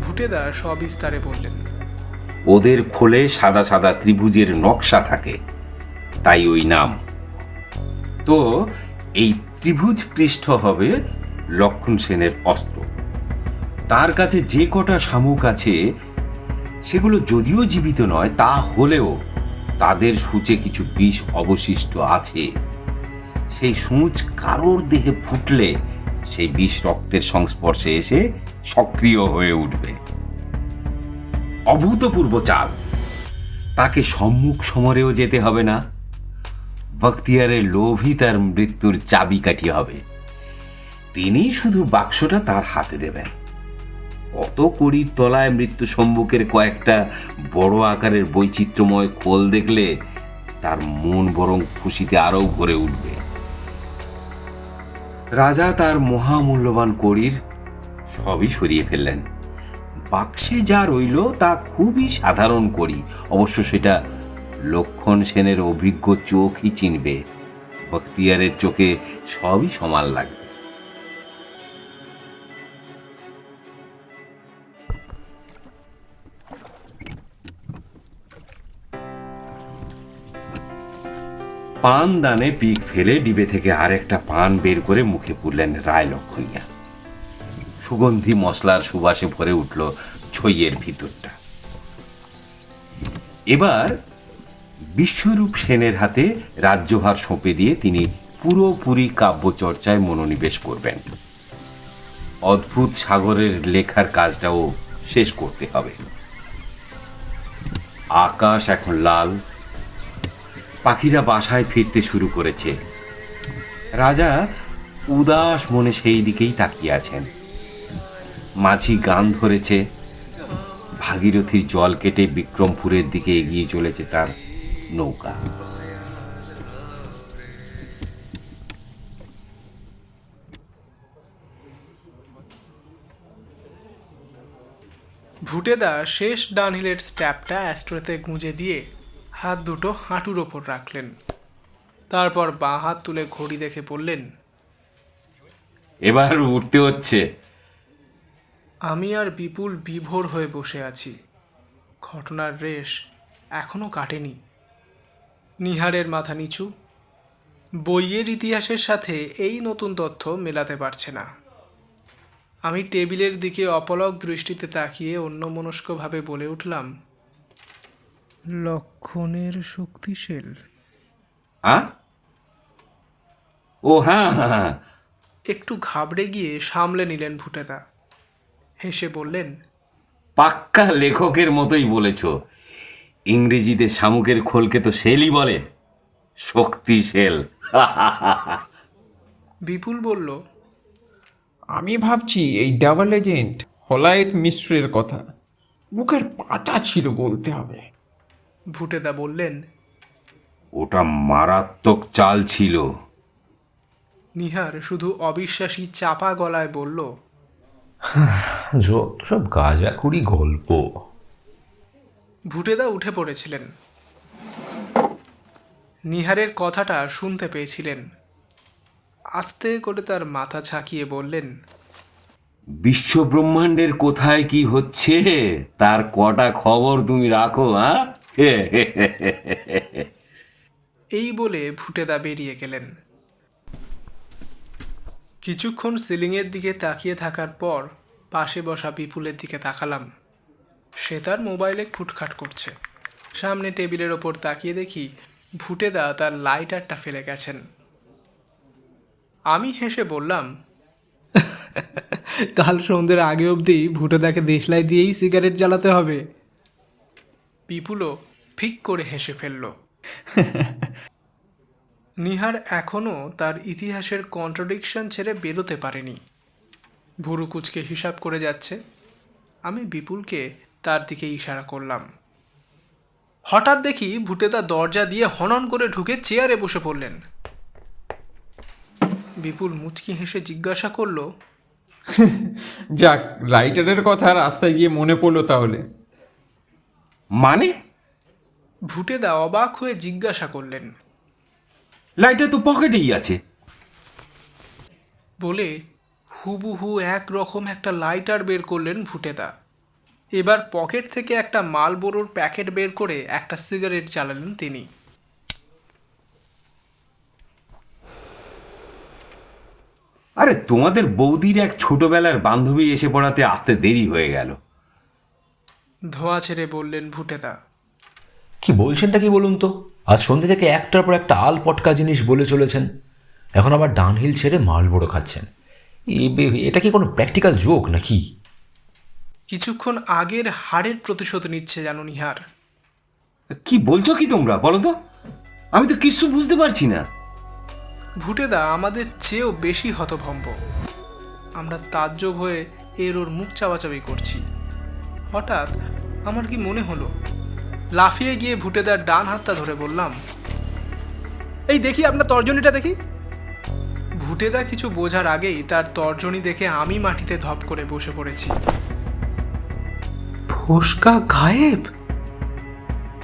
ভুটেদা সবিস্তারে বললেন। ওদের খোলে সাদা সাদা ত্রিভুজের নকশা থাকে, তাই ওই নাম। তো এই ত্রিভুজ পৃষ্ঠ হবে লক্ষণ সেনের অস্ত্র। তার কাছে যে কটা শামুক আছে সেগুলো যদিও জীবিত নয়, তা হলেও তাদের সূচে কিছু বিষ অবশিষ্ট আছে। সেই সূচ কারোর দেহে ফুটলে সেই বিষ রক্তের সংস্পর্শে এসে সক্রিয় হয়ে উঠবে। অভূতপূর্ব চাল। তাকে সম্মুখ সমরেও যেতে হবে না। বখতিয়ারের লোভই তার মৃত্যুর চাবিকাঠি হবে। তিনি শুধু বাক্সটা তার হাতে দেবেন। অত কড়ির তলায় মৃত্যু সম্মুখের কয়েকটা বড় আকারের বৈচিত্র্যময় খোল দেখলে তার মন বরং খুশিতে আরও ভরে উঠবে। রাজা তার মহামূল্যবান কড়ির সবই সরিয়ে ফেললেন। বাক্সে যা রইল তা খুবই সাধারণ কড়ি। অবশ্য সেটা লক্ষণ সেনের অভিজ্ঞ চোখই চিনবে। বখতিয়ারের চোখে সবই সমান লাগবে। পান দানে পিক ফেলে ডিবে থেকে আরেকটা পান বের করে মুখে পুরলেন রায় লক্ষণিয়া। সুগন্ধি মশলার সুবাসে ভরে উঠল ছইয়ের ভিতরটা। এবার বিশ্বরূপ সেনের হাতে রাজ্যভার সঁপে দিয়ে তিনি পুরোপুরি কাব্যচর্চায় মনোনিবেশ করবেন। অদ্ভুত সাগরের লেখার কাজটাও শেষ করতে হবে। আকাশ এখন লাল, পাখিরা বাসায় ফিরতে শুরু করেছে। রাজা উদাস মনে সেই দিকেই তাকিয়ে আছেন। মাঝি গান ধরেছে। ভাগীরথীর জল কেটে বিক্রমপুরের দিকে এগিয়ে চলেছে তার নৌকা। ভুটেদা শেষ ডানহিলের স্ট্যাপটা অ্যাস্ট্রোতে গুঁজে দিয়ে হাত দুটো হাঁটুর ওপর রাখলেন। তারপর বাঁ হাত তুলে ঘড়ি দেখে বললেন, এবার উঠতে হচ্ছে। আমি আর বিপুল বিভোর হয়ে বসে আছি। ঘটনার রেশ এখনো কাটেনি। নিহারের মাথা নিচু। বইয়ের ইতিহাসের সাথে এই নতুন তথ্য মেলাতে পারছে না। আমি টেবিলের দিকে অপলক দৃষ্টিতে তাকিয়ে অন্যমনস্কভাবে বলে উঠলাম, লক্ষণের শক্তিশীল। ও হ্যাঁ। একটু ঘাবড়ে গিয়ে সামলে নিলেন ভুটেদা। হেসে বললেন, পাক্কা লেখকের মতোই বলেছ। ইংরেজিতে শামুকের খোলকে তো শেলই বলে, শক্তি শেল। বিপুল বলল, আমি ভাবছি এই ডাবল এজেন্ট হলায়েত মিশ্রের কথা। বুকের পাটা ছিল বলতে হবে। ভুটেদা বললেন, ওটা মারাত্মক চাল ছিল। নিহার শুধু অবিশ্বাসী চাপা গলায় বলল, যত সব গাঁজাখুরি গল্প। ভুটেদা উঠে পড়েছিলেন। নিহারের কথাটা শুনতে পেয়েছিলেন। আস্তে করে তার মাথা ঝাঁকিয়ে বললেন, বিশ্বব্রহ্মাণ্ডের কোথায় কি হচ্ছে তার কটা খবর তুমি রাখো। এই বলে ভুটেদা বেরিয়ে গেলেন। কিছুক্ষণ সিলিংয়ের দিকে তাকিয়ে থাকার পর পাশে বসা বিপুলের দিকে তাকালাম। সে তার মোবাইলে খুটখাট করছে। সামনে টেবিলের ওপর তাকিয়ে দেখি ভুটেদা তার লাইটারটা ফেলে গেছেন। আমি হেসে বললাম, কাল সন্ধ্যের আগে অবধি ভুটাদাকে দেশলাই দিয়েই সিগারেট জ্বালাতে হবে। বিপুলও ফিক করে হেসে ফেলল। নিহার এখনও তার ইতিহাসের কন্ট্রাডিকশন ছেড়ে বেরোতে পারেনি। ভুরু কুচকে হিসাব করে যাচ্ছে। আমি বিপুলকে তার দিকে ইশারা করলাম। হঠাৎ দেখি ভুটেদা দরজা দিয়ে হনন করে ঢুকে চেয়ারে বসে পড়লেন। বিপুল মুচকি হেসে জিজ্ঞাসা করলো, যাক, লাইটারের কথা রাস্তায় গিয়ে মনে পড়লো তাহলে। মানে? ভুটেদা অবাক হয়ে জিজ্ঞাসা করলেন। লাইটার তো পকেটেই আছে। বলে হুবহু একরকম একটা লাইটার বের করলেন ভুটেদা। এবার পকেট থেকে একটা মালবোরোর প্যাকেট বের করে একটা সিগারেট জ্বালালেন তিনি। আরে তোমাদের বৌদির এক ছোটবেলার বান্ধবী এসে পড়াতে আসতে দেরি হয়ে গেল। ধোঁয়া ছেড়ে বললেন ভুটেদা। কি বলছেনটা কি বলুন তো? আজ সন্ধ্যে থেকে একটার পর একটা আল পটকা জিনিস বলে চলেছেন, এখন আবার ডানহিল ছেড়ে মালবড়ো খাচ্ছেন। এটা কি কোনো প্র্যাকটিক্যাল জোক নাকি? কিছুক্ষণ আগের হাড়ের প্রতিশোধ নিচ্ছে জানো নিহার। কি বলছো কি তোমরা, বলো তো? আমি তো কিছু বুঝতে পারছি না। ভুটেদা আমাদের চেয়েও বেশি হতভম্ব। আমরা তাজ্জব হয়ে এর ওর মুখ চাওয়াচাবি করছি। হঠাৎ আমার কি মনে হলো, লাফিয়ে গিয়ে ভুটেদার ডান হাতটা ধরে বললাম, এই দেখি আপনার তর্জনীটা দেখি। ভুটেদা কিছু বোঝার আগেই তার তর্জনী দেখে আমি মাটিতে ধপ করে বসে পড়েছি। ফোসকা গায়েব।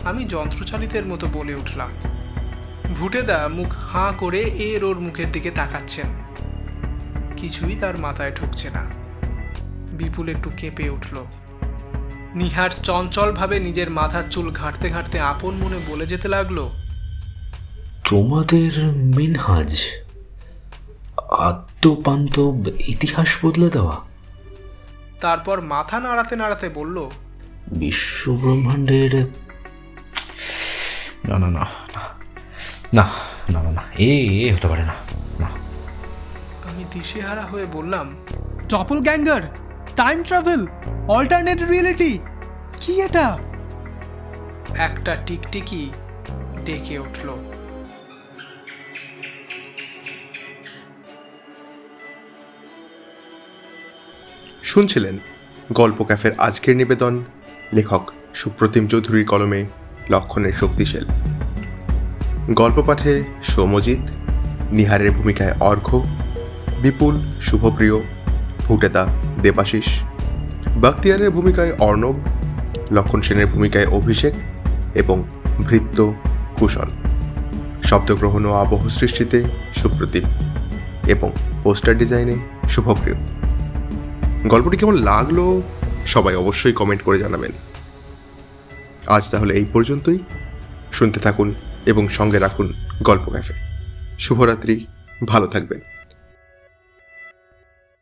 আমি যন্ত্রচালিতের মতো বলে উঠলাম। ভুটেদা মুখ হাঁ করে এর ওর মুখের দিকে তাকাচ্ছেন। কিছুই তার মাথায় ঢুকছে না। বিপুল একটু কেঁপে উঠল। নিহার চঞ্চলভাবে নিজের মাথার চুল ঘাঁটতে ঘাঁটতে আপন মনে বলে যেতে লাগলো, তোমাদের মিনহাজ আত্মপান্ত ইতিহাস বদলে দেওয়া। তারপর মাথা নাড়াতে নাড়াতে বলল, বিশ্বব্রহ্মাণ্ডের না না না না না না না এ হতে পারে না। না, আমি দিশেহারা হয়ে বললাম, doppelganger, time travel, alternate reality, কি এটা? একটা টিকটিকি ডেকে উঠল। শুনছিলেন গল্প ক্যাফের আজকের নিবেদন, লেখক সুপ্রতিম চৌধুরীর কলমে লক্ষণের শক্তিশাল। গল্প পাঠে সৌমজিৎ, নিহারের ভূমিকায় অর্ঘ্য, বিপুল, শুভপ্রিয়, ভুটেদা, দেবাশিস, বাখতিয়ারের ভূমিকায় অর্ণব, লক্ষণ সেনের ভূমিকায় অভিষেক এবং ভৃত্য কুশল। শব্দগ্রহণ ও আবহ সৃষ্টিতে সুপ্রতিম এবং পোস্টার ডিজাইনে শুভপ্রিয়। গল্পটি কেমন লাগলো সবাই অবশ্যই কমেন্ট করে জানাবেন। আজ তাহলে এই পর্যন্তই। শুনতে থাকুন এবং সঙ্গে রাখুন গল্প ক্যাফে। শুভরাত্রি, ভালো থাকবেন।